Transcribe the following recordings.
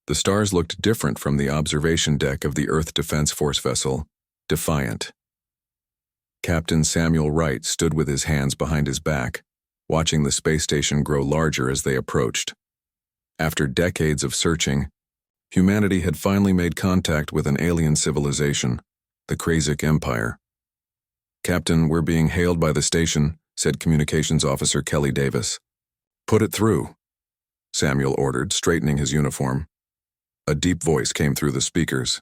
The stars looked different from the observation deck of the Earth Defense Force vessel, Defiant. Captain Samuel Wright stood with his hands behind his back, watching the space station grow larger as they approached. After decades of searching, humanity had finally made contact with an alien civilization, the Krasic Empire. "Captain, we're being hailed by the station," said Communications Officer Kelly Davis. "Put it through," Samuel ordered, straightening his uniform. A deep voice came through the speakers.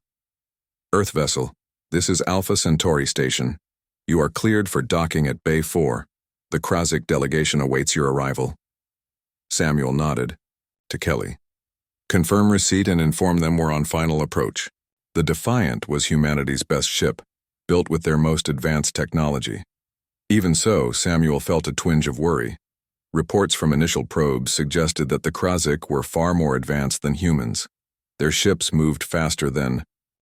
"Earth vessel, this is Alpha Centauri Station. You are cleared for docking at Bay 4. The Krasic delegation awaits your arrival." Samuel nodded. To Kelly. "Confirm receipt and inform them we're on final approach." The Defiant was humanity's best ship, built with their most advanced technology. Even so, Samuel felt a twinge of worry. Reports from initial probes suggested that the Krasic were far more advanced than humans. Their ships moved faster than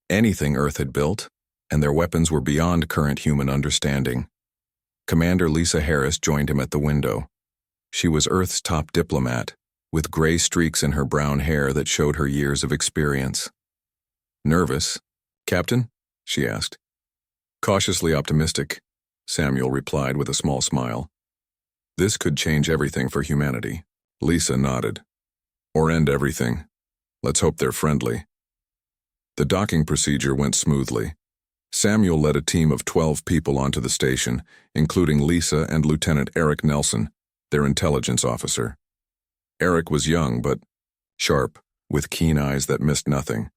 anything Earth had built, and their weapons were beyond current human understanding. Commander Lisa Harris joined him at the window. She was Earth's top diplomat, with gray streaks in her brown hair that showed her years of experience. "Nervous, Captain?" she asked. "Cautiously optimistic," Samuel replied with a small smile. "This could change everything for humanity." Lisa nodded. "Or end everything. Let's hope they're friendly." The docking procedure went smoothly. Samuel led a team of 12 people onto the station, including Lisa and Lieutenant Eric Nelson, their intelligence officer. Eric was young but sharp, with keen eyes that missed nothing.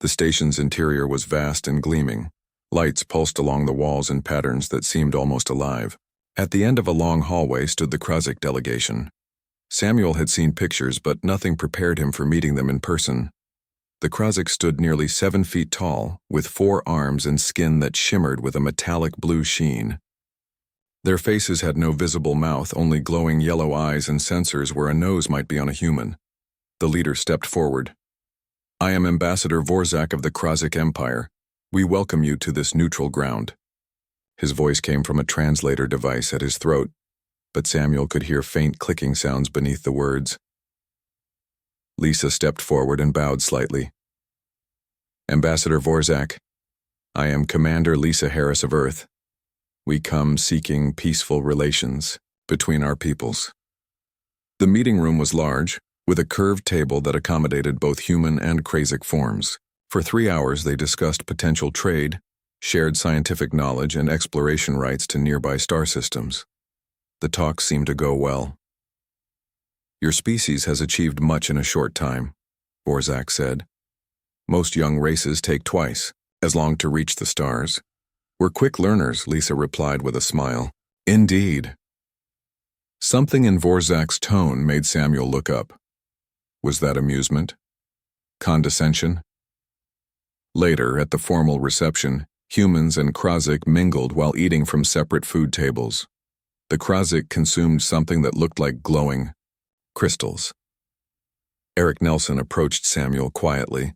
The station's interior was vast and gleaming. Lights pulsed along the walls in patterns that seemed almost alive. At the end of a long hallway stood the Krasic delegation. Samuel had seen pictures, but nothing prepared him for meeting them in person. The Krasic stood nearly 7 feet tall, with 4 arms and skin that shimmered with a metallic blue sheen. Their faces had no visible mouth, only glowing yellow eyes and sensors where a nose might be on a human. The leader stepped forward. "I am Ambassador Vorzak of the Krasic Empire. We welcome you to this neutral ground." His voice came from a translator device at his throat, but Samuel could hear faint clicking sounds beneath the words. Lisa stepped forward and bowed slightly. "Ambassador Vorzak, I am Commander Lisa Harris of Earth. We come seeking peaceful relations between our peoples." The meeting room was large, with a curved table that accommodated both human and Krasic forms. For 3 hours they discussed potential trade, shared scientific knowledge, and exploration rights to nearby star systems. The talks seemed to go well. "Your species has achieved much in a short time," Vorzak said. "Most young races take twice as long to reach the stars." "We're quick learners," Lisa replied with a smile. "Indeed." Something in Vorzak's tone made Samuel look up. Was that amusement? Condescension? Later, at the formal reception, humans and Krasic mingled while eating from separate food tables. The Krasic consumed something that looked like glowing crystals. Eric Nelson approached Samuel quietly.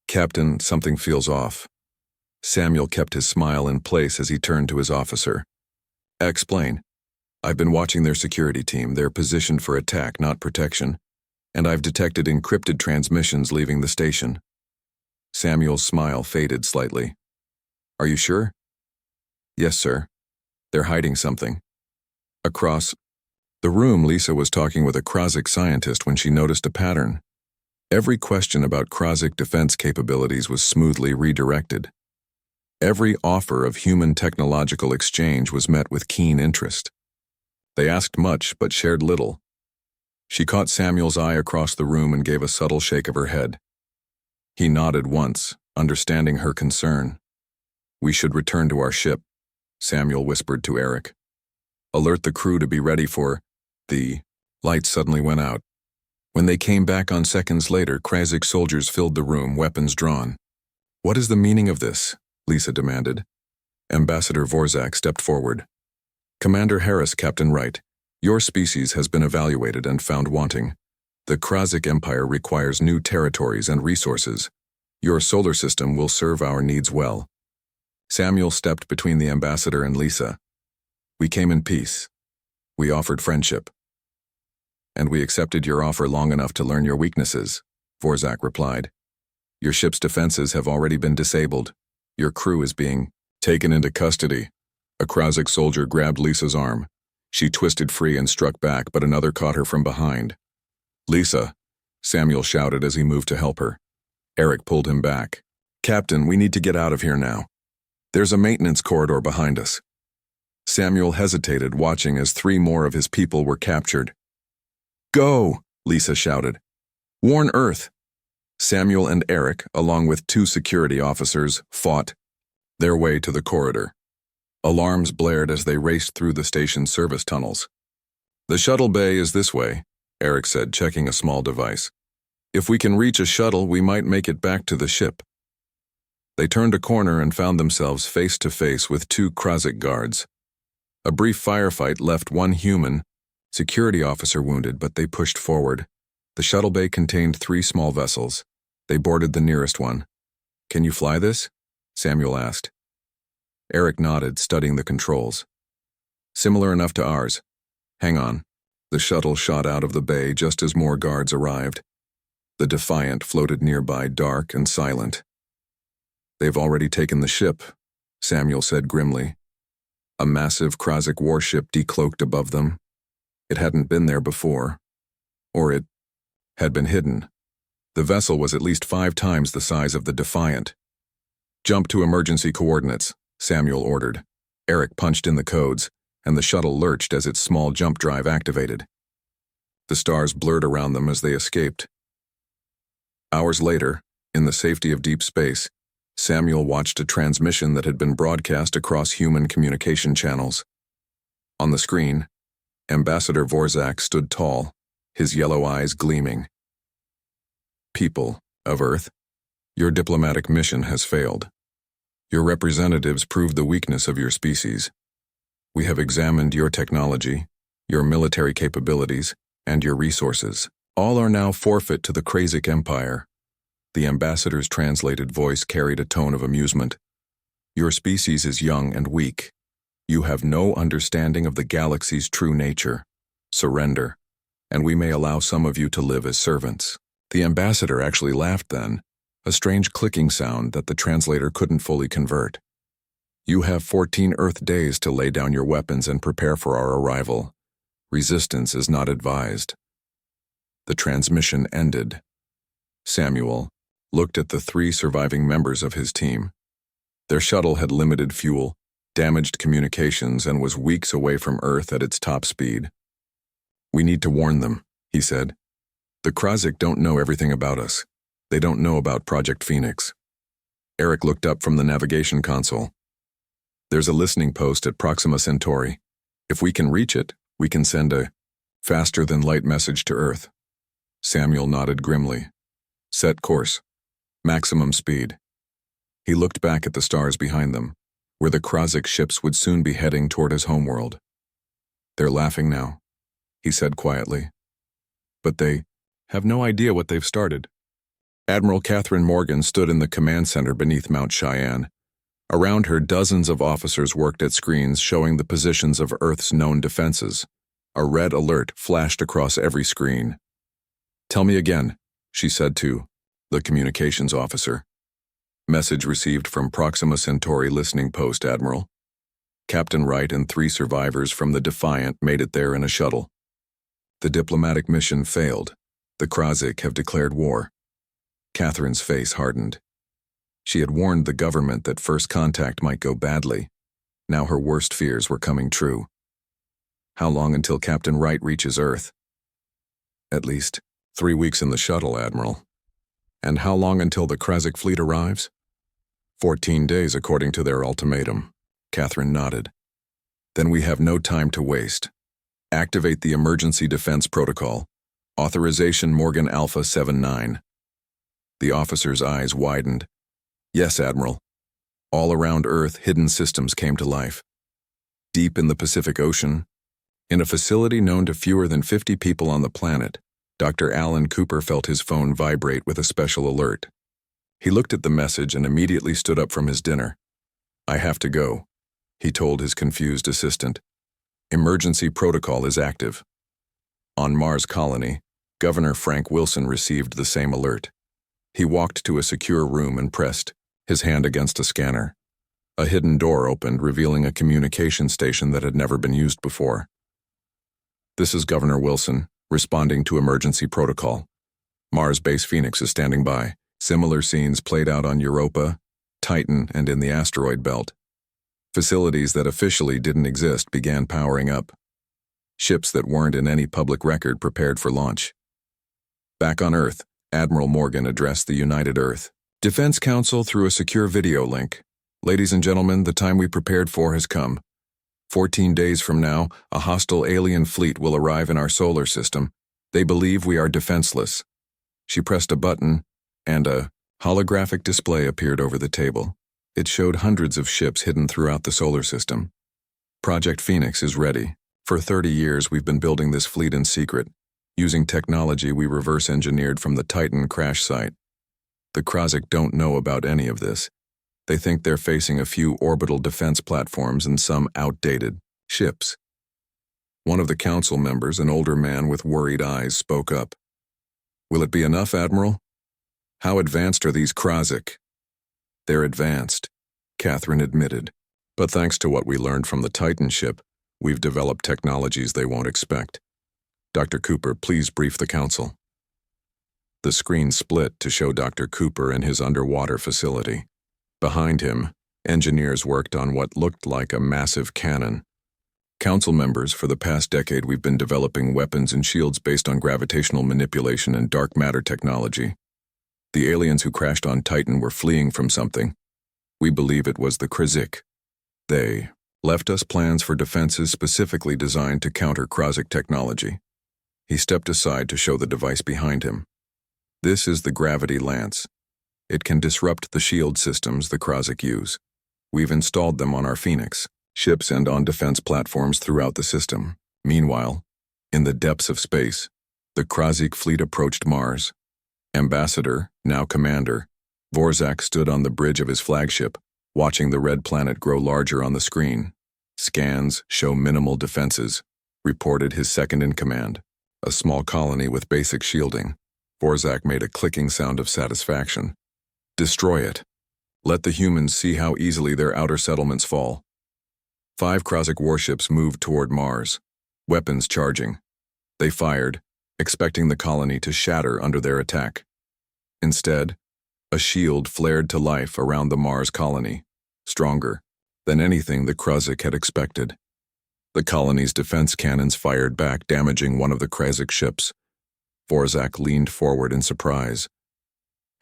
"Captain, something feels off." Samuel kept his smile in place as he turned to his officer. "Explain. I've been watching their security team. They're positioned for attack, not protection, and I've detected encrypted transmissions leaving the station." Samuel's smile faded slightly. "Are you sure?" "Yes, sir. They're hiding something." Across the room, Lisa was talking with a Krasic scientist when she noticed a pattern. Every question about Krasic defense capabilities was smoothly redirected. Every offer of human technological exchange was met with keen interest. They asked much but shared little. She caught Samuel's eye across the room and gave a subtle shake of her head. He nodded once, understanding her concern. "We should return to our ship," Samuel whispered to Eric. "Alert the crew to be ready for..." The lights suddenly went out. When they came back on seconds later, Krasic soldiers filled the room, weapons drawn. "What is the meaning of this?" Lisa demanded. Ambassador Vorzak stepped forward. "Commander Harris, Captain Wright, your species has been evaluated and found wanting. The Krasic Empire requires new territories and resources. Your solar system will serve our needs well." Samuel stepped between the ambassador and Lisa. "We came in peace. We offered friendship. And we accepted your offer long enough to learn your weaknesses," Vorzak replied. Your ship's defenses have already been disabled. Your crew is being taken into custody. A Krazik soldier grabbed Lisa's arm. She twisted free and struck back, but another caught her from behind. Lisa, Samuel shouted as he moved to help her. Eric pulled him back. Captain, we need to get out of here now. There's a maintenance corridor behind us. Samuel hesitated, watching as 3 more of his people were captured. Go, Lisa shouted. Warn Earth. Samuel and Eric, along with 2 security officers, fought their way to the corridor. Alarms blared as they raced through the station's service tunnels. The shuttle bay is this way, Eric said, checking a small device. If we can reach a shuttle, we might make it back to the ship. They turned a corner and found themselves face to face with 2 Krazik guards. A brief firefight left 1 human security officer wounded, but they pushed forward. The shuttle bay contained 3 small vessels. They boarded the nearest one. Can you fly this? Samuel asked. Eric nodded, studying the controls. Similar enough to ours. Hang on. The shuttle shot out of the bay just as more guards arrived. The Defiant floated nearby, dark and silent. They've already taken the ship, Samuel said grimly. A massive Krazik warship decloaked above them. It hadn't been there before. Or it had been hidden. The vessel was at least 5 times the size of the Defiant. Jump to emergency coordinates, Samuel ordered. Eric punched in the codes, and the shuttle lurched as its small jump drive activated. The stars blurred around them as they escaped. Hours later, in the safety of deep space, Samuel watched a transmission that had been broadcast across human communication channels. On the screen, Ambassador Vorzak stood tall, his yellow eyes gleaming. People of Earth, your diplomatic mission has failed. Your representatives proved the weakness of your species. We have examined your technology, your military capabilities, and your resources. All are now forfeit to the Krazik Empire. The ambassador's translated voice carried a tone of amusement. Your species is young and weak. You have no understanding of the galaxy's true nature. Surrender, and we may allow some of you to live as servants. The ambassador actually laughed then, a strange clicking sound that the translator couldn't fully convert. You have 14 Earth days to lay down your weapons and prepare for our arrival. Resistance is not advised. The transmission ended. Samuel looked at the 3 surviving members of his team. Their shuttle had limited fuel, damaged communications, and was weeks away from Earth at its top speed. We need to warn them, he said. The Krazik don't know everything about us. They don't know about Project Phoenix. Eric looked up from the navigation console. There's a listening post at Proxima Centauri. If we can reach it, we can send a faster-than-light message to Earth. Samuel nodded grimly. Set course. Maximum speed. He looked back at the stars behind them, where the Krazik ships would soon be heading toward his homeworld. They're laughing now, he said quietly. But they have no idea what they've started. Admiral Catherine Morgan stood in the command center beneath Mount Cheyenne. Around her, dozens of officers worked at screens showing the positions of Earth's known defenses. A red alert flashed across every screen. Tell me again, she said to the communications officer. Message received from Proxima Centauri listening post, Admiral. Captain Wright and 3 survivors from the Defiant made it there in a shuttle. The diplomatic mission failed. The Krazik have declared war. Catherine's face hardened. She had warned the government that first contact might go badly. Now her worst fears were coming true. How long until Captain Wright reaches Earth? At least 3 weeks in the shuttle, Admiral. And how long until the Krazik fleet arrives? 14 days according to their ultimatum. Catherine nodded. Then we have no time to waste. Activate the Emergency Defense Protocol. Authorization Morgan Alpha 79. The officer's eyes widened. Yes, Admiral. All around Earth, hidden systems came to life. Deep in the Pacific Ocean, in a facility known to fewer than 50 people on the planet, Dr. Alan Cooper felt his phone vibrate with a special alert. He looked at the message and immediately stood up from his dinner. I have to go, he told his confused assistant. Emergency protocol is active. On Mars colony, Governor Frank Wilson received the same alert. He walked to a secure room and pressed his hand against a scanner. A hidden door opened, revealing a communication station that had never been used before. "This is Governor Wilson, responding to emergency protocol. Mars Base Phoenix is standing by. Similar scenes played out on Europa, Titan, and in the asteroid belt. Facilities that officially didn't exist began powering up. Ships that weren't in any public record prepared for launch." Back on Earth, Admiral Morgan addressed the United Earth Defense Council through a secure video link. "Ladies and gentlemen, the time we prepared for has come. 14 days from now, a hostile alien fleet will arrive in our solar system. They believe we are defenseless." She pressed a button, and a holographic display appeared over the table. It showed hundreds of ships hidden throughout the solar system. "Project Phoenix is ready. For 30 years, we've been building this fleet in secret, using technology we reverse-engineered from the Titan crash site. The Krozik don't know about any of this. They think they're facing a few orbital defense platforms and some outdated ships." One of the council members, an older man with worried eyes, spoke up. "Will it be enough, Admiral? How advanced are these Krozik?" "They're advanced," Catherine admitted. "But thanks to what we learned from the Titan ship, we've developed technologies they won't expect. Dr. Cooper, please brief the council." The screen split to show Dr. Cooper in his underwater facility. Behind him, engineers worked on what looked like a massive cannon. "Council members, for the past decade we've been developing weapons and shields based on gravitational manipulation and dark matter technology. The aliens who crashed on Titan were fleeing from something. We believe it was the Krozik. They left us plans for defenses specifically designed to counter Krozik technology." He stepped aside to show the device behind him. "This is the gravity lance. It can disrupt the shield systems the Krozik use. We've installed them on our Phoenix ships and on defense platforms throughout the system." Meanwhile, in the depths of space, the Krozik fleet approached Mars. Ambassador, now Commander, Vorzak stood on the bridge of his flagship, watching the red planet grow larger on the screen. "Scans show minimal defenses," reported his second-in-command. "A small colony with basic shielding." Vorzak made a clicking sound of satisfaction. "Destroy it. Let the humans see how easily their outer settlements fall." 5 Krozik warships moved toward Mars, weapons charging. They fired, expecting the colony to shatter under their attack. Instead, a shield flared to life around the Mars colony, stronger than anything the Krozik had expected. The colony's defense cannons fired back, damaging one of the Krozik ships. Vorzak leaned forward in surprise.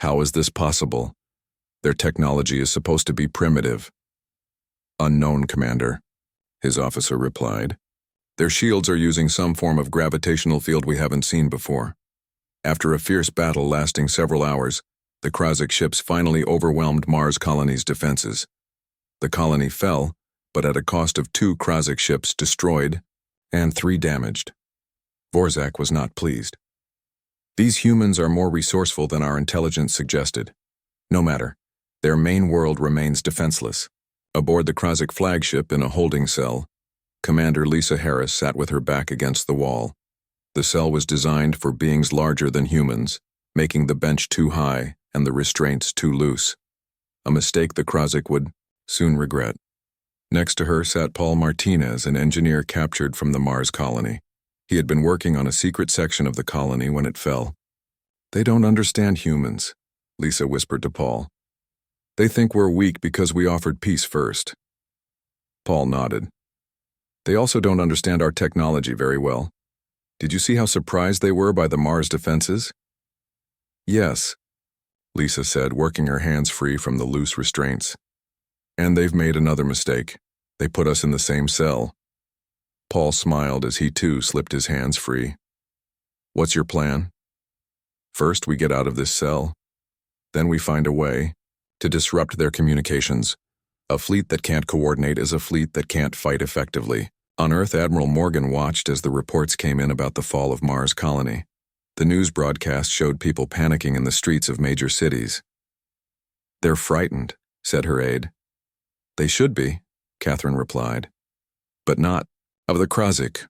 "How is this possible? Their technology is supposed to be primitive." "Unknown, Commander," his officer replied. "Their shields are using some form of gravitational field we haven't seen before. After a fierce battle lasting several hours, the Krozik ships finally overwhelmed Mars colony's defenses. The colony fell, but at a cost of 2 Krozik ships destroyed and 3 damaged." Vorzak was not pleased. "These humans are more resourceful than our intelligence suggested. No matter, their main world remains defenseless." Aboard the Krozik flagship in a holding cell, Commander Lisa Harris sat with her back against the wall. The cell was designed for beings larger than humans, making the bench too high and the restraints too loose. A mistake the Krozik would soon regret. Next to her sat Paul Martinez, an engineer captured from the Mars colony. He had been working on a secret section of the colony when it fell. "They don't understand humans," Lisa whispered to Paul. "They think we're weak because we offered peace first." Paul nodded. "They also don't understand our technology very well. Did you see how surprised they were by the Mars defenses?" "Yes," Lisa said, working her hands free from the loose restraints. "And they've made another mistake. They put us in the same cell." Paul smiled as he too slipped his hands free. "What's your plan?" "First, we get out of this cell. Then we find a way to disrupt their communications. A fleet that can't coordinate is a fleet that can't fight effectively." On Earth, Admiral Morgan watched as the reports came in about the fall of Mars colony. The news broadcast showed people panicking in the streets of major cities. "They're frightened," said her aide. "They should be," Catherine replied. "But not of the Krozik."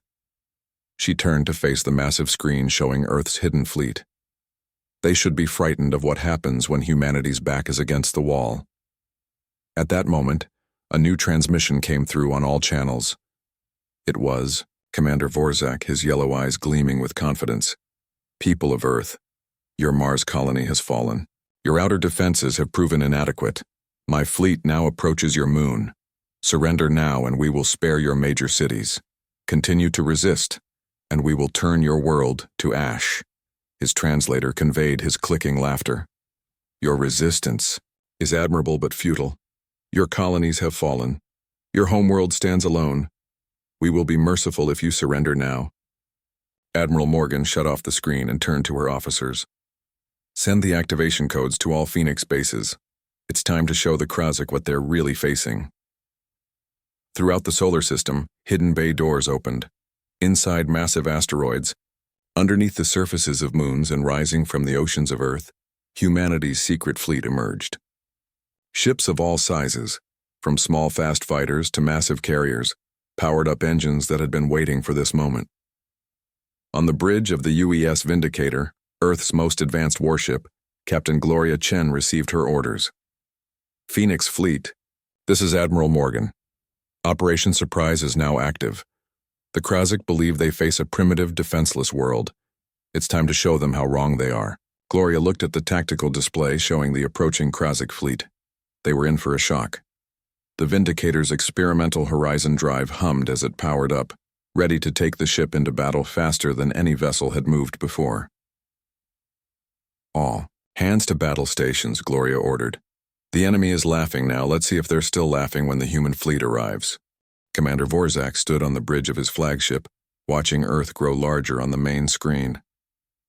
She turned to face the massive screen showing Earth's hidden fleet. They should be frightened of what happens when humanity's back is against the wall. At that moment, a new transmission came through on all channels. It was Commander Vorzak, his yellow eyes gleaming with confidence. People of Earth, your Mars colony has fallen. Your outer defenses have proven inadequate. My fleet now approaches your moon. Surrender now and we will spare your major cities. Continue to resist, and we will turn your world to ash. His translator conveyed his clicking laughter. Your resistance is admirable but futile. Your colonies have fallen. Your homeworld stands alone. We will be merciful if you surrender now. Admiral Morgan shut off the screen and turned to her officers. Send the activation codes to all Phoenix bases. It's time to show the Krasik what they're really facing. Throughout the solar system, hidden bay doors opened. Inside massive asteroids, underneath the surfaces of moons and rising from the oceans of Earth, humanity's secret fleet emerged. Ships of all sizes, from small fast fighters to massive carriers, powered up engines that had been waiting for this moment. On the bridge of the UES Vindicator, Earth's most advanced warship, Captain Gloria Chen received her orders. Phoenix Fleet, this is Admiral Morgan. Operation Surprise is now active. The Krasik believe they face a primitive, defenseless world. It's time to show them how wrong they are. Gloria looked at the tactical display showing the approaching Krasik fleet. They were in for a shock. The Vindicator's experimental horizon drive hummed as it powered up, ready to take the ship into battle faster than any vessel had moved before. All hands to battle stations, Gloria ordered. The enemy is laughing now. Let's see if they're still laughing when the human fleet arrives. Commander Vorzak stood on the bridge of his flagship, watching Earth grow larger on the main screen.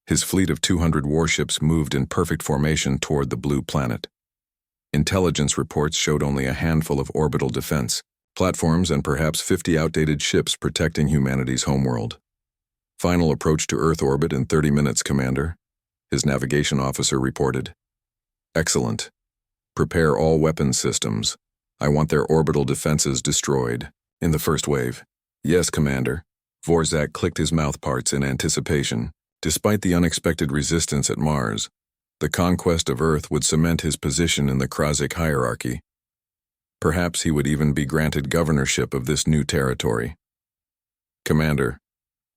His fleet of 200 warships moved in perfect formation toward the blue planet. Intelligence reports showed only a handful of orbital defense platforms and perhaps 50 outdated ships protecting humanity's homeworld. Final approach to Earth orbit in 30 minutes, Commander, his navigation officer reported. Excellent. Prepare all weapons systems. I want their orbital defenses destroyed. In the first wave. Yes, Commander. Vorzak clicked his mouthparts in anticipation. Despite the unexpected resistance at Mars, the conquest of Earth would cement his position in the Krasik hierarchy. Perhaps he would even be granted governorship of this new territory. Commander,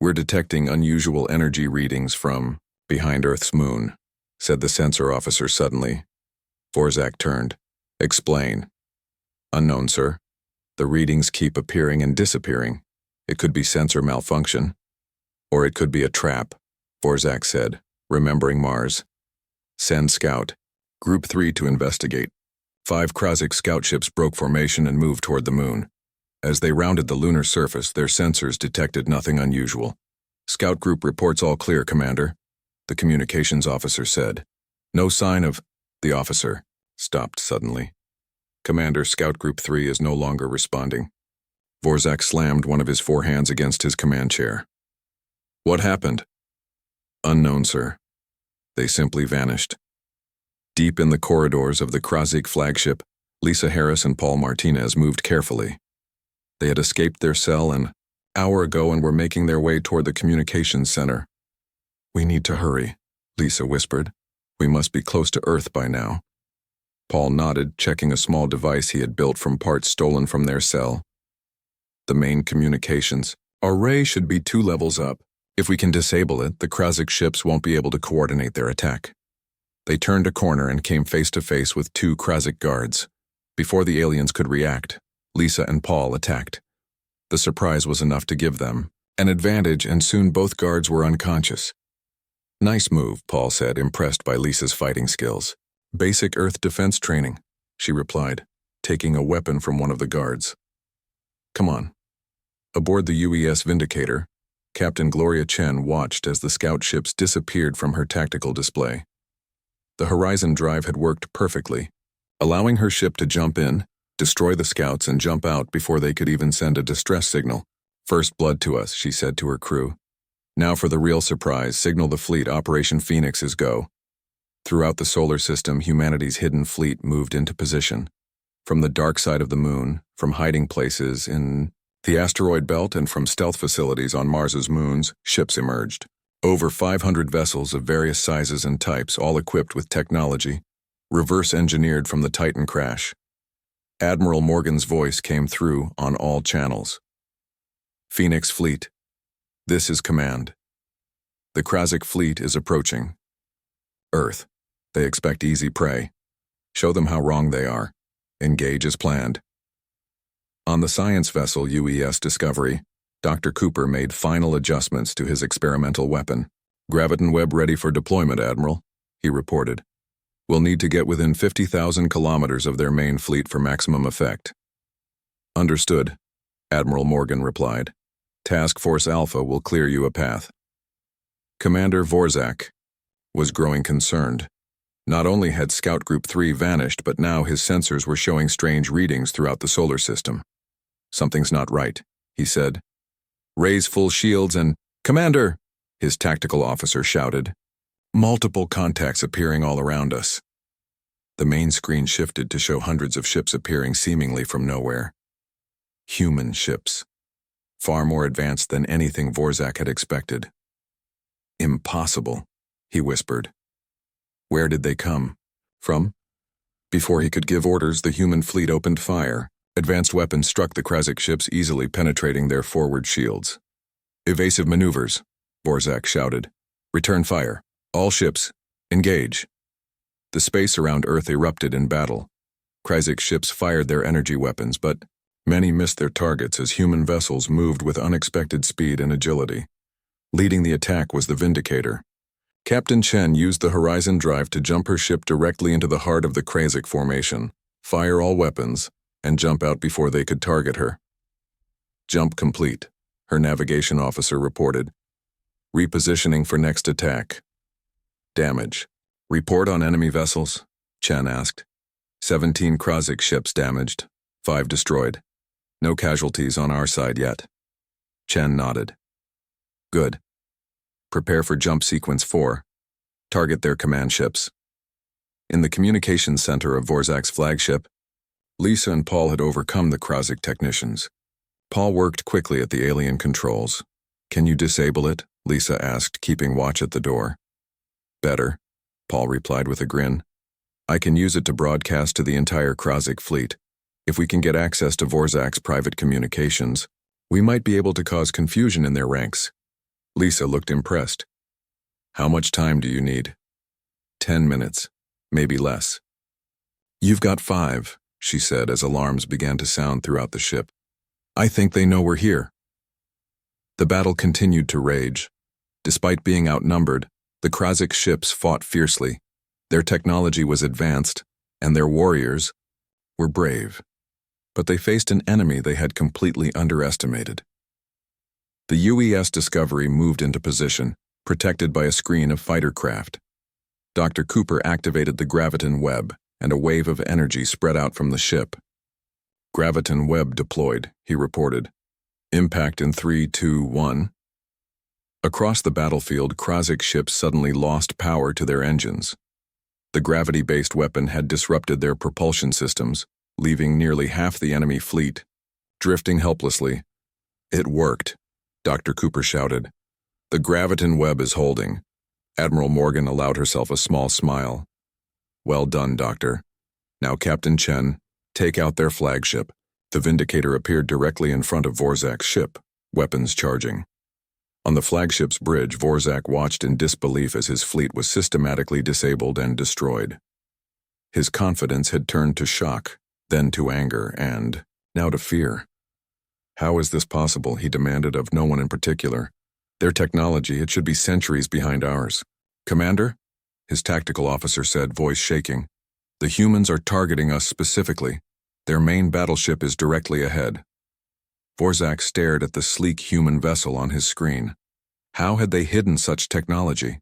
we're detecting unusual energy readings from behind Earth's moon, said the sensor officer suddenly. Vorzak turned. Explain. Unknown, sir. The readings keep appearing and disappearing. It could be sensor malfunction. Or it could be a trap, Vorzak said, remembering Mars. Send Scout. Group 3 to investigate. 5 Krasik scout ships broke formation and moved toward the moon. As they rounded the lunar surface, their sensors detected nothing unusual. Scout Group reports all clear, Commander, the communications officer said. No sign of... The officer stopped suddenly. Commander, Scout Group 3 is no longer responding. Vorzak slammed one of his forehands against his command chair. What happened? Unknown, sir. They simply vanished. Deep in the corridors of the Krasik flagship, Lisa Harris and Paul Martinez moved carefully. They had escaped their cell an hour ago and were making their way toward the communications center. We need to hurry, Lisa whispered. We must be close to Earth by now. Paul nodded, checking a small device he had built from parts stolen from their cell. The main communications. Array should be 2 levels up. If we can disable it, the Krasik ships won't be able to coordinate their attack. They turned a corner and came face to face with 2 Krasik guards. Before the aliens could react, Lisa and Paul attacked. The surprise was enough to give them an advantage, and soon both guards were unconscious. Nice move, Paul said, impressed by Lisa's fighting skills. Basic Earth defense training, she replied, taking a weapon from one of the guards. Come on. Aboard the UES Vindicator, Captain Gloria Chen watched as the scout ships disappeared from her tactical display. The horizon drive had worked perfectly, allowing her ship to jump in, destroy the scouts, and jump out before they could even send a distress signal. First blood to us, she said to her crew. Now for the real surprise, signal the fleet. Operation Phoenix is go. Throughout the solar system, humanity's hidden fleet moved into position. From the dark side of the moon, from hiding places in The asteroid belt and from stealth facilities on Mars's moons, ships emerged. Over 500 vessels of various sizes and types, all equipped with technology, reverse-engineered from the Titan crash. Admiral Morgan's voice came through on all channels. Phoenix Fleet, this is command. The Krasic fleet is approaching. Earth, they expect easy prey. Show them how wrong they are. Engage as planned. On the science vessel UES Discovery, Dr. Cooper made final adjustments to his experimental weapon. Graviton web ready for deployment, Admiral, he reported. We'll need to get within 50,000 kilometers of their main fleet for maximum effect. Understood, Admiral Morgan replied. Task Force Alpha will clear you a path. Commander Vorzak was growing concerned. Not only had Scout Group 3 vanished, but now his sensors were showing strange readings throughout the solar system. Something's not right, he said. Raise full shields and— Commander! His tactical officer shouted. Multiple contacts appearing all around us. The main screen shifted to show hundreds of ships appearing seemingly from nowhere. Human ships. Far more advanced than anything Vorzak had expected. Impossible, he whispered. Where did they come from? Before he could give orders, the human fleet opened fire. Advanced weapons struck the Krasic ships, easily penetrating their forward shields. Evasive maneuvers, Vorzak shouted. Return fire. All ships, engage. The space around Earth erupted in battle. Krasic ships fired their energy weapons, but many missed their targets as human vessels moved with unexpected speed and agility. Leading the attack was the Vindicator. Captain Chen used the Horizon Drive to jump her ship directly into the heart of the Krasic formation, fire all weapons, and jump out before they could target her. Jump complete, her navigation officer reported. Repositioning for next attack. Damage. Report on enemy vessels, Chen asked. 17 Krasic ships damaged, 5 destroyed. No casualties on our side yet. Chen nodded. Good. Prepare for jump sequence 4. Target their command ships. In the communications center of Vorzak's flagship, Lisa and Paul had overcome the Krasic technicians. Paul worked quickly at the alien controls. Can you disable it? Lisa asked, keeping watch at the door. Better, Paul replied with a grin. I can use it to broadcast to the entire Krasic fleet. If we can get access to Vorzak's private communications, we might be able to cause confusion in their ranks. Lisa looked impressed. How much time do you need? 10 minutes, maybe less. You've got 5, she said as alarms began to sound throughout the ship. I think they know we're here. The battle continued to rage. Despite being outnumbered, the Krasic ships fought fiercely. Their technology was advanced, and their warriors were brave. But they faced an enemy they had completely underestimated. The UES Discovery moved into position, protected by a screen of fighter craft. Dr. Cooper activated the Graviton web, and a wave of energy spread out from the ship. Graviton web deployed, he reported. Impact in 3, 2, 1. Across the battlefield, Krasic ships suddenly lost power to their engines. The gravity-based weapon had disrupted their propulsion systems, leaving nearly half the enemy fleet, drifting helplessly. It worked, Dr. Cooper shouted. The Graviton web is holding. Admiral Morgan allowed herself a small smile. Well done, Doctor. Now, Captain Chen, take out their flagship. The Vindicator appeared directly in front of Vorzak's ship, weapons charging. On the flagship's bridge, Vorzak watched in disbelief as his fleet was systematically disabled and destroyed. His confidence had turned to shock, then to anger, and now to fear. How is this possible, he demanded of no one in particular. Their technology, it should be centuries behind ours. Commander? His tactical officer said, voice shaking. The humans are targeting us specifically. Their main battleship is directly ahead. Vorzak stared at the sleek human vessel on his screen. How had they hidden such technology?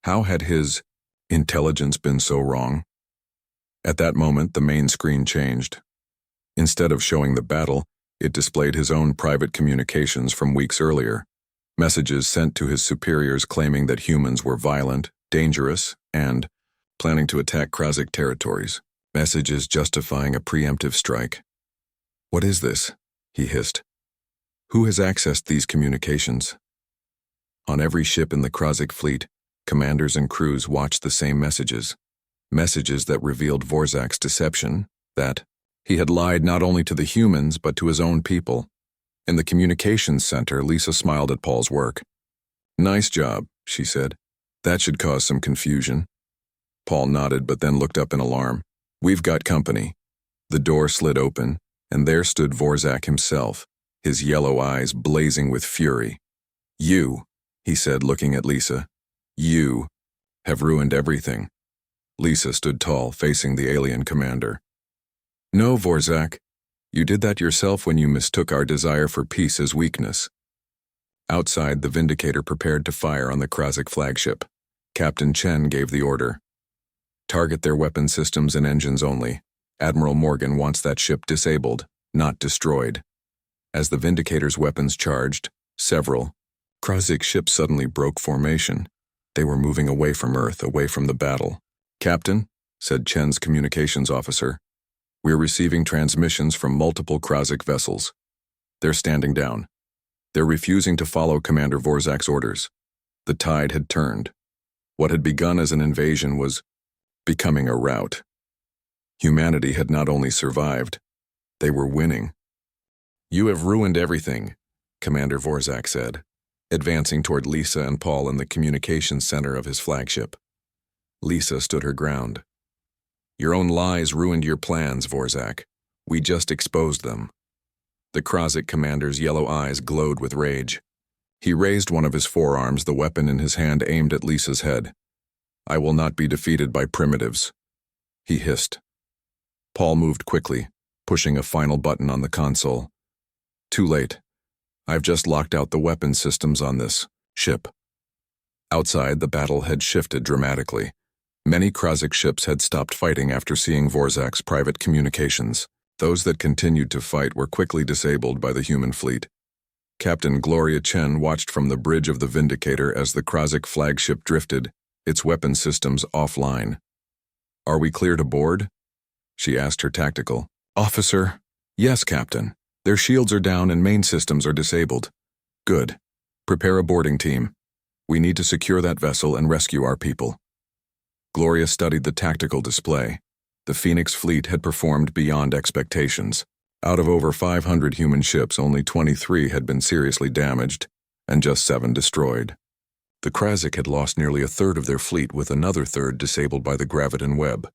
How had his intelligence been so wrong? At that moment, the main screen changed. Instead of showing the battle, it displayed his own private communications from weeks earlier. Messages sent to his superiors claiming that humans were violent, dangerous, and planning to attack Krasic territories. Messages justifying a preemptive strike. What is this? He hissed. Who has accessed these communications? On every ship in the Krozik fleet, commanders and crews watched the same messages. Messages that revealed Vorzak's deception, that he had lied not only to the humans but to his own people. In the communications center, Lisa smiled at Paul's work. "Nice job," she said. "That should cause some confusion." Paul nodded but then looked up in alarm. "We've got company." The door slid open, and there stood Vorzak himself, his yellow eyes blazing with fury. "You," he said, looking at Lisa. "You have ruined everything." Lisa stood tall, facing the alien commander. "No, Vorzak. You did that yourself when you mistook our desire for peace as weakness." Outside, the Vindicator prepared to fire on the Krozik flagship. Captain Chen gave the order. "Target their weapon systems and engines only. Admiral Morgan wants that ship disabled, not destroyed." As the Vindicator's weapons charged, several Krozik ships suddenly broke formation. They were moving away from Earth, away from the battle. "Captain," said Chen's communications officer, "we're receiving transmissions from multiple Krozik vessels. They're standing down. They're refusing to follow Commander Vorzak's orders." The tide had turned. What had begun as an invasion was becoming a rout. Humanity had not only survived, they were winning. "You have ruined everything," Commander Vorzak said, advancing toward Lisa and Paul in the communications center of his flagship. Lisa stood her ground. "Your own lies ruined your plans, Vorzak. We just exposed them." The Krozik commander's yellow eyes glowed with rage. He raised one of his forearms, the weapon in his hand aimed at Lisa's head. "I will not be defeated by primitives," he hissed. Paul moved quickly, pushing a final button on the console. "Too late. I've just locked out the weapon systems on this ship." Outside, the battle had shifted dramatically. Many Krozik ships had stopped fighting after seeing Vorzak's private communications. Those that continued to fight were quickly disabled by the human fleet. Captain Gloria Chen watched from the bridge of the Vindicator as the Krozik flagship drifted, its weapon systems offline. "Are we clear to board?" she asked her tactical officer. "Yes, Captain. Their shields are down and main systems are disabled." "Good. Prepare a boarding team. We need to secure that vessel and rescue our people." Gloria studied the tactical display. The Phoenix fleet had performed beyond expectations. Out of over 500 human ships, only 23 had been seriously damaged, and just 7 destroyed. The Krozik had lost nearly a third of their fleet, with another third disabled by the Graviton web.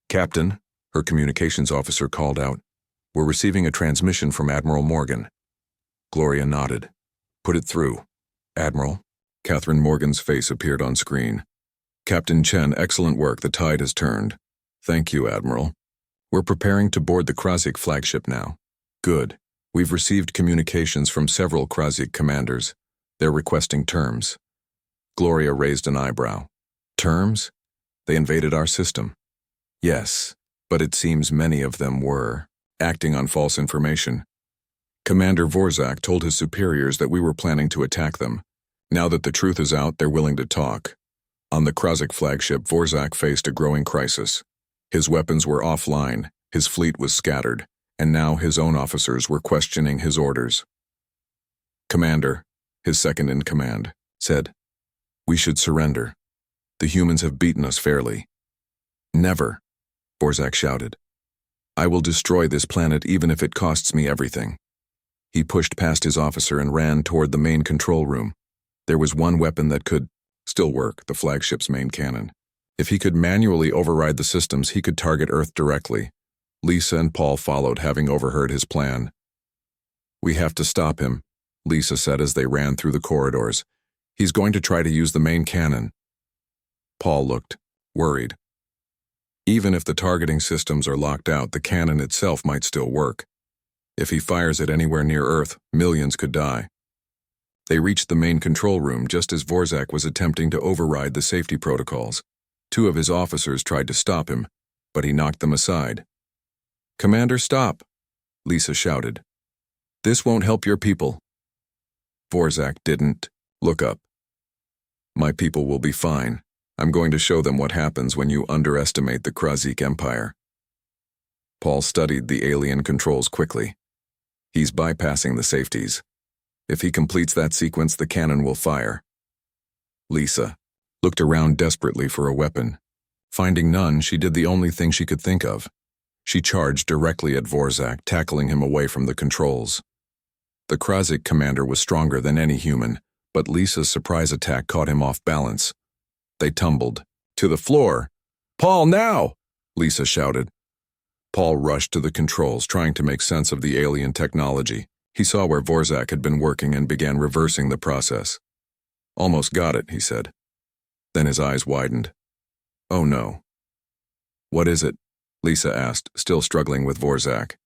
"Captain," her communications officer called out, "we're receiving a transmission from Admiral Morgan." Gloria nodded. "Put it through." "Admiral." Catherine Morgan's face appeared on screen. "Captain Chen, excellent work. The tide has turned." "Thank you, Admiral. We're preparing to board the Krozik flagship now." "Good. We've received communications from several Krozik commanders. They're requesting terms." Gloria raised an eyebrow. "Terms? They invaded our system." "Yes, but it seems many of them were acting on false information. Commander Vorzak told his superiors that we were planning to attack them. Now that the truth is out, they're willing to talk." On the Krozik flagship, Vorzak faced a growing crisis. His weapons were offline, his fleet was scattered, and now his own officers were questioning his orders. "Commander," his second-in-command, said, "we should surrender. The humans have beaten us fairly." "Never," Vorzak shouted. "I will destroy this planet even if it costs me everything." He pushed past his officer and ran toward the main control room. There was one weapon that could still work, the flagship's main cannon. If he could manually override the systems, he could target Earth directly. Lisa and Paul followed, having overheard his plan. "We have to stop him," Lisa said as they ran through the corridors. "He's going to try to use the main cannon." Paul looked worried. "Even if the targeting systems are locked out, the cannon itself might still work. If he fires it anywhere near Earth, millions could die." They reached the main control room just as Vorzak was attempting to override the safety protocols. 2 of his officers tried to stop him, but he knocked them aside. "Commander, stop!" Lisa shouted. "This won't help your people." Vorzak didn't look up. "My people will be fine. I'm going to show them what happens when you underestimate the Krozik Empire." Paul studied the alien controls quickly. "He's bypassing the safeties. If he completes that sequence, the cannon will fire. Lisa looked around desperately for a weapon. Finding none, she did the only thing she could think of. She charged directly at Vorzak, tackling him away from the controls. The Krazik commander was stronger than any human, but Lisa's surprise attack caught him off balance. They tumbled to the floor. "Paul, now!" Lisa shouted. Paul rushed to the controls, trying to make sense of the alien technology. He saw where Vorzak had been working and began reversing the process. "Almost got it," he said. Then his eyes widened. "Oh no." "What is it?" Lisa asked, still struggling with Vorzak.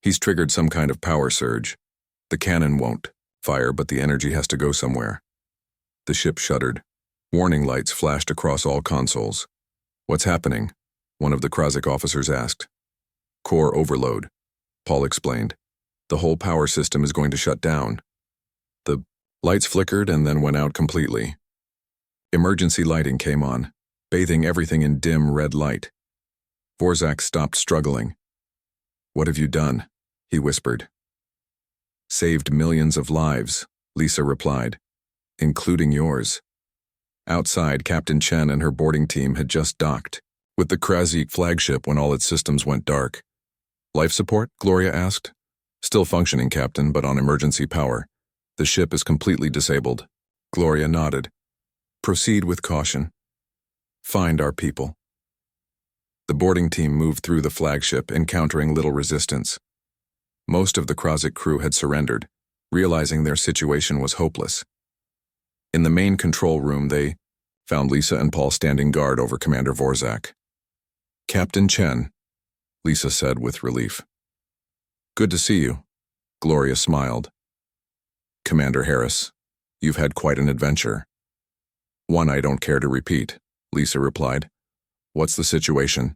"He's triggered some kind of power surge. The cannon won't fire, but the energy has to go somewhere." The ship shuddered. Warning lights flashed across all consoles. "What's happening?" one of the Krazik officers asked. "Core overload," Paul explained. "The whole power system is going to shut down." The lights flickered and then went out completely. Emergency lighting came on, bathing everything in dim red light. Vorzak stopped struggling. "What have you done?" he whispered. "Saved millions of lives," Lisa replied, "including yours." Outside, Captain Chen and her boarding team had just docked with the Krazik flagship when all its systems went dark. "Life support?" Gloria asked. "Still functioning, Captain, but on emergency power. The ship is completely disabled." Gloria nodded. "Proceed with caution. Find our people." The boarding team moved through the flagship, encountering little resistance. Most of the Krazik crew had surrendered, realizing their situation was hopeless. In the main control room, they found Lisa and Paul standing guard over Commander Vorzak. "Captain Chen," Lisa said with relief. "Good to see you," Gloria smiled. "Commander Harris, you've had quite an adventure." "One I don't care to repeat," Lisa replied. "What's the situation?"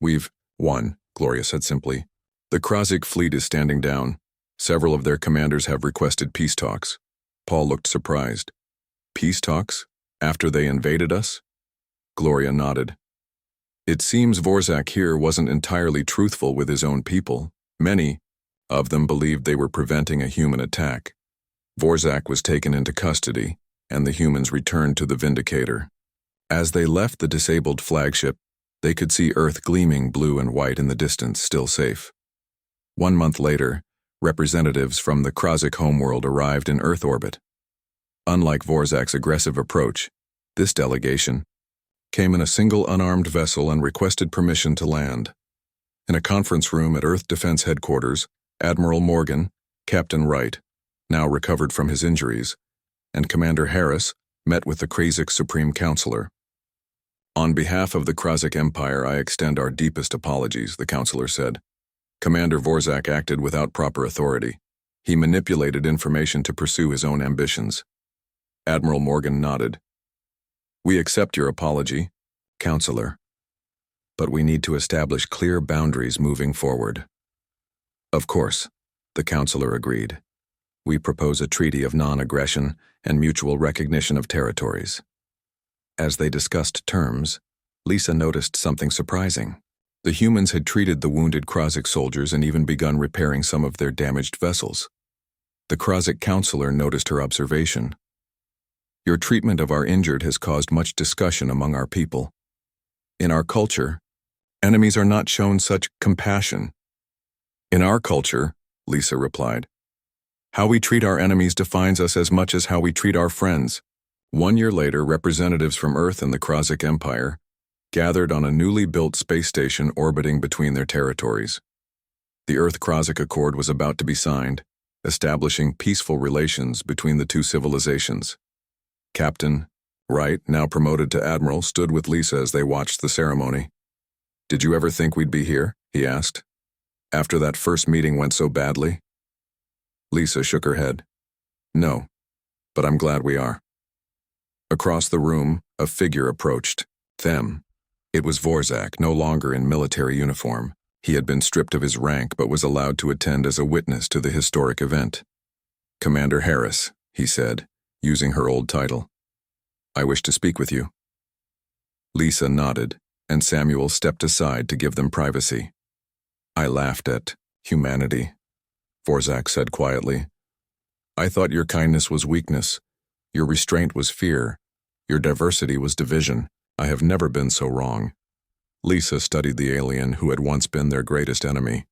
"We've won," Gloria said simply. "The Krazik fleet is standing down. Several of their commanders have requested peace talks." Paul looked surprised. "Peace talks? After they invaded us?" Gloria nodded. "It seems Vorzak here wasn't entirely truthful with his own people. Many of them believed they were preventing a human attack. Vorzak was taken into custody, and the humans returned to the Vindicator. As they left the disabled flagship, they could see Earth gleaming blue and white in the distance, still safe. 1 month later, representatives from the Krazik homeworld arrived in Earth orbit. Unlike Vorzak's aggressive approach, this delegation came in a single unarmed vessel and requested permission to land. In a conference room at Earth Defense Headquarters, Admiral Morgan, Captain Wright, now recovered from his injuries, and Commander Harris met with the Krazik Supreme Counselor. "On behalf of the Krazik Empire, I extend our deepest apologies," the counselor said. "Commander Vorzak acted without proper authority. He manipulated information to pursue his own ambitions." Admiral Morgan nodded. "We accept your apology, Counselor, but we need to establish clear boundaries moving forward." "Of course," the counselor agreed. "We propose a treaty of non-aggression and mutual recognition of territories." As they discussed terms, Lisa noticed something surprising. The humans had treated the wounded Krazik soldiers and even begun repairing some of their damaged vessels. The Krazik counselor noticed her observation. "Your treatment of our injured has caused much discussion among our people. In our culture, enemies are not shown such compassion." "In our culture," Lisa replied, "how we treat our enemies defines us as much as how we treat our friends." 1 year later, representatives from Earth and the Krazik Empire gathered on a newly built space station orbiting between their territories. The Earth-Krazik Accord was about to be signed, establishing peaceful relations between the two civilizations. Captain Wright, now promoted to Admiral, stood with Lisa as they watched the ceremony. "Did you ever think we'd be here?" he asked. "After that first meeting went so badly?" Lisa shook her head. "No, but I'm glad we are." Across the room, a figure approached them. It was Vorzak, no longer in military uniform. He had been stripped of his rank but was allowed to attend as a witness to the historic event. "Commander Harris," he said, using her old title. "I wish to speak with you." Lisa nodded, and Samuel stepped aside to give them privacy. "I laughed at humanity," Vorzak said quietly. I thought your kindness was weakness, your restraint was fear, your diversity was division. I have never been so wrong. Lisa studied the alien who had once been their greatest enemy.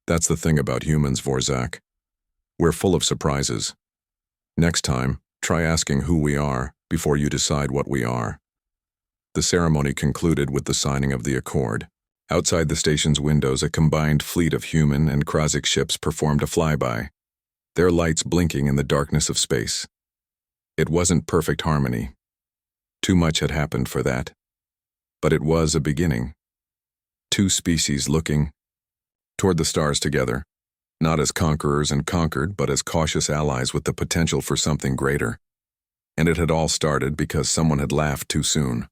That's the thing about humans, Vorzak. We're full of surprises. Next time, try asking who we are before you decide what we are. The ceremony concluded with the signing of the accord. Outside the station's windows, a combined fleet of human and Krazik ships performed a flyby, their lights blinking in the darkness of space. It wasn't perfect harmony. Too much had happened for that. But it was a beginning. Two species looking toward the stars together, not as conquerors and conquered, but as cautious allies with the potential for something greater. And it had all started because someone had laughed too soon.